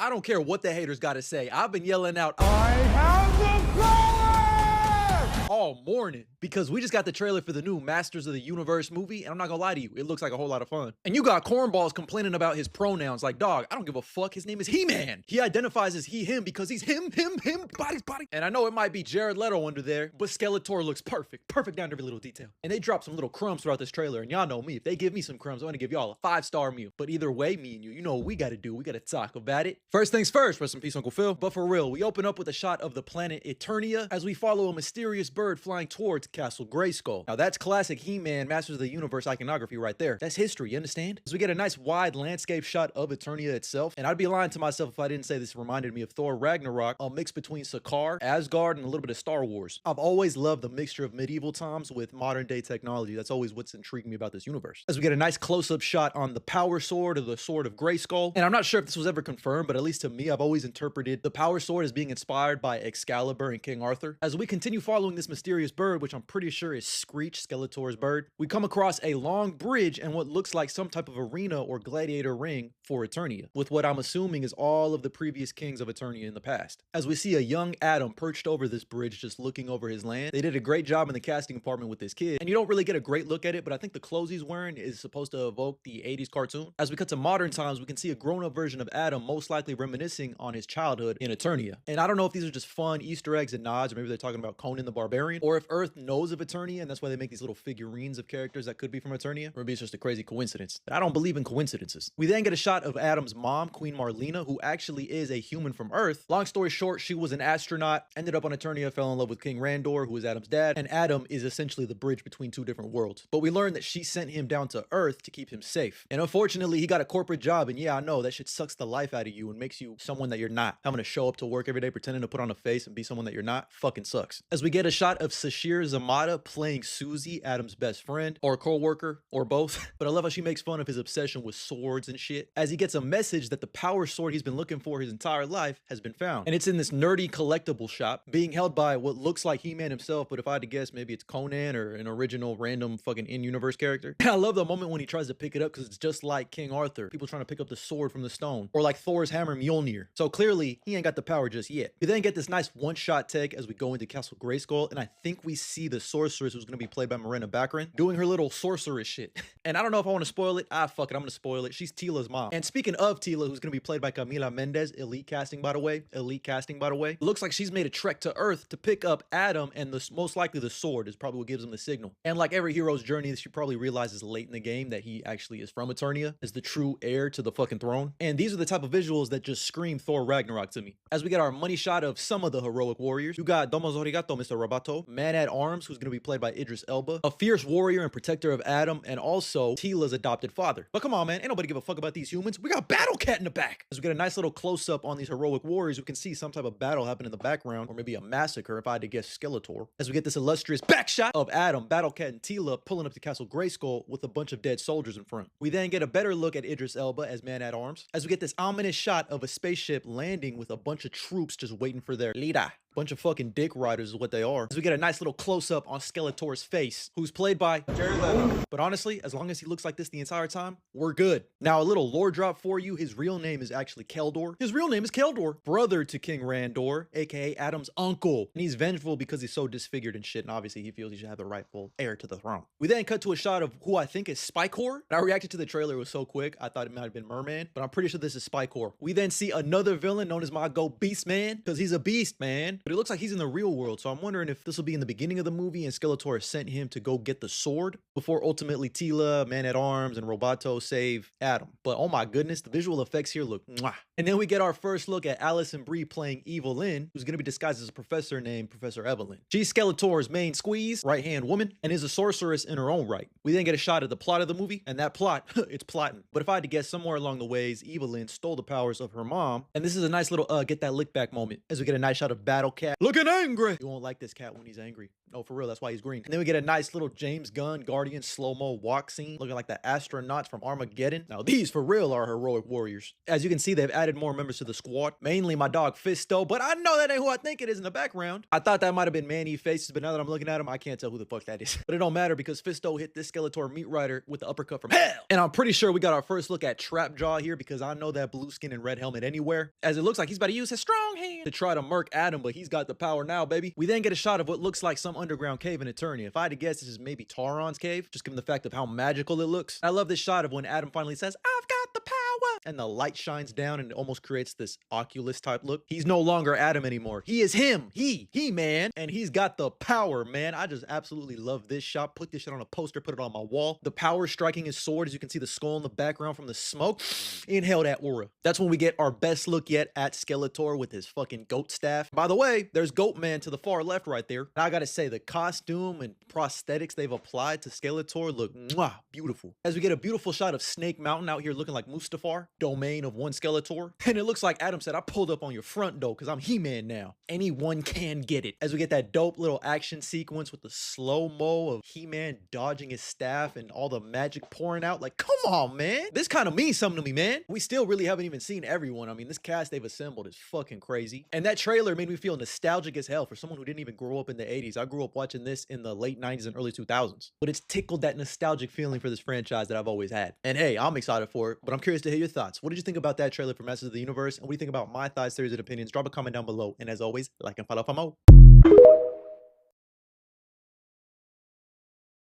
I don't care what the haters gotta say. I've been yelling out, I have the power! all morning because we just got the trailer for the new Masters of the Universe movie, and I'm not gonna lie to you, it looks like a whole lot of fun. And you got cornballs complaining about his pronouns like, dog, I don't give a fuck, his name is He-Man. He identifies as he, him because he's him, body's body. And I know it might be Jared Leto under there, but Skeletor looks perfect down to every little detail. And they dropped some little crumbs throughout this trailer, and y'all know me, if they give me some crumbs, I'm gonna give y'all a 5-star meal. But either way, me and you know what we gotta do, we gotta talk about it. First things first, rest in peace, Uncle Phil. But for real, we open up with a shot of the planet Eternia as we follow a mysterious bird flying towards Castle Grayskull. Now that's classic He-Man Masters of the Universe iconography right there. That's history, you understand? As we get a nice wide landscape shot of Eternia itself, and I'd be lying to myself if I didn't say this reminded me of Thor Ragnarok, a mix between Sakaar, Asgard, and a little bit of Star Wars. I've always loved the mixture of medieval times with modern day technology. That's always what's intrigued me about this universe. As we get a nice close-up shot on the power sword or the sword of Grayskull, and I'm not sure if this was ever confirmed, but at least to me, I've always interpreted the power sword as being inspired by Excalibur and King Arthur. As we continue following this mysterious bird, which I'm pretty sure is Screech, Skeletor's bird, we come across a long bridge and what looks like some type of arena or gladiator ring for Eternia, with what I'm assuming is all of the previous kings of Eternia in the past. As we see a young Adam perched over this bridge just looking over his land. They did a great job in the casting department with this kid, and you don't really get a great look at it, but I think the clothes he's wearing is supposed to evoke the 80s cartoon. As we cut to modern times, we can see a grown-up version of Adam most likely reminiscing on his childhood in Eternia. And I don't know if these are just fun Easter eggs and nods, or maybe they're talking about Conan the Barbarian, or if Earth knows of Eternia and that's why they make these little figurines of characters that could be from Eternia, or maybe it's just a crazy coincidence. I don't believe in coincidences. We then get a shot of Adam's mom, Queen Marlena, who actually is a human from Earth. Long story short, she was an astronaut, ended up on Eternia, fell in love with King Randor, who is Adam's dad, and Adam is essentially the bridge between two different worlds. But we learn that she sent him down to Earth to keep him safe. And unfortunately, he got a corporate job, and yeah, I know, that shit sucks the life out of you and makes you someone that you're not. Having to show up to work every day pretending to put on a face and be someone that you're not fucking sucks. As we get a shot of Sashir Zamata playing Susie, Adam's best friend, or co-worker, or both. But I love how she makes fun of his obsession with swords and shit, as he gets a message that the power sword he's been looking for his entire life has been found. And it's in this nerdy collectible shop, being held by what looks like He-Man himself, but if I had to guess, maybe it's Conan or an original random fucking in-universe character. I love the moment when he tries to pick it up because it's just like King Arthur, people trying to pick up the sword from the stone, or like Thor's hammer Mjolnir. So clearly, he ain't got the power just yet. We then get this nice one-shot take as we go into Castle Grayskull, and I think we see the sorceress, who's going to be played by Miranda Baccarin, doing her little sorceress shit. And I don't know if I want to spoil it. Fuck it, I'm going to spoil it. She's Tila's mom. And speaking of Tila, who's going to be played by Camila Mendez, elite casting by the way, it looks like she's made a trek to Earth to pick up Adam, and most likely the sword is probably what gives him the signal. And like every hero's journey, she probably realizes late in the game that he actually is from Eternia, is the true heir to the fucking throne. And these are the type of visuals that just scream Thor Ragnarok to me. As we get our money shot of some of the heroic warriors, you got Domo Zorigato, Mr. Roboto, Man-at-Arms, who's going to be played by Idris Elba, a fierce warrior and protector of Adam, and also Tila's adopted father. But come on, man, ain't nobody give a fuck about these humans. We got Battle Cat in the back. As we get a nice little close-up on these heroic warriors, we can see some type of battle happen in the background, or maybe a massacre if I had to guess Skeletor. As we get this illustrious back shot of Adam, Battle Cat, and Tila pulling up to Castle Grayskull with a bunch of dead soldiers in front. We then get a better look at Idris Elba as Man-at-Arms, as we get this ominous shot of a spaceship landing with a bunch of troops just waiting for their leader. Bunch of fucking dick riders is what they are. As we get a nice little close-up on Skeletor's face, who's played by Jared Leto. But honestly, as long as he looks like this the entire time, we're good. Now, a little lore drop for you. His real name is actually Keldor. His real name is Keldor, brother to King Randor, aka Adam's uncle. And he's vengeful because he's so disfigured and shit, and obviously he feels he should have the rightful heir to the throne. We then cut to a shot of who I think is Spikor. And I reacted to the trailer, it was so quick, I thought it might have been Merman, but I'm pretty sure this is Spikor. We then see another villain known as Mago Beastman, because he's a beast, man. But it looks like he's in the real world, so I'm wondering if this will be in the beginning of the movie and Skeletor sent him to go get the sword before ultimately Tila, Man-at-Arms, and Roboto save Adam. But oh my goodness, the visual effects here look mwah. And then we get our first look at Alison Brie playing Evelyn, who's going to be disguised as a professor named Professor Evelyn. She's Skeletor's main squeeze, right-hand woman, and is a sorceress in her own right. We then get a shot of the plot of the movie, and that plot, it's plotting. But if I had to guess, somewhere along the ways, Evelyn stole the powers of her mom, and this is a nice little get that lick back moment, as we get a nice shot of Battle Cat looking angry. You won't like this cat when he's angry. No, for real, that's why he's green. And then we get a nice little James Gunn Guardian slow-mo walk scene, looking like the astronauts from Armageddon. Now, these for real are heroic warriors. As you can see, they've added more members to the squad, mainly my dog Fisto, but I know that ain't who I think it is in the background. I thought that might have been Manny Faces, but now that I'm looking at him, I can't tell who the fuck that is. But it don't matter because Fisto hit this Skeletor meat rider with the uppercut from hell. And I'm pretty sure we got our first look at Trapjaw here because I know that blue skin and red helmet anywhere, as it looks like he's about to use his strong hand to try to murk Adam, but he's got the power now, baby. We then get a shot of what looks like some underground cave in Eternia. If I had to guess, this is maybe Tauron's cave, just given the fact of how magical it looks. I love this shot of when Adam finally says, "I've got the power," and the light shines down and it almost creates this Oculus type look. He's no longer Adam anymore. He is him. He-Man, and he's got the power, man. I just absolutely love this shot. Put this shit on a poster, put it on my wall. The power striking his sword, as you can see the skull in the background from the smoke. Inhale that aura. That's when we get our best look yet at Skeletor with his fucking goat staff. By the way, there's Goat Man to the far left right there. Now I gotta say, the costume and prosthetics they've applied to Skeletor look beautiful. As we get a beautiful shot of Snake Mountain out here looking like Mustafar, domain of one Skeletor. And it looks like Adam said, I pulled up on your front door because I'm He-Man now. Anyone can get it. As we get that dope little action sequence with the slow-mo of He-Man dodging his staff and all the magic pouring out. Like, come on, man. This kind of means something to me, man. We still really haven't even seen everyone. I mean, this cast they've assembled is fucking crazy. And that trailer made me feel nostalgic as hell for someone who didn't even grow up in the 80s. I grew up watching this in the late 90s and early 2000s. But it's tickled that nostalgic feeling for this franchise that I've always had. And hey, I'm excited for it, but I'm curious to hear your thoughts. What did you think about that trailer for Masters of the Universe? And what do you think about my thoughts, theories, and opinions? Drop a comment down below. And as always, like and follow for more.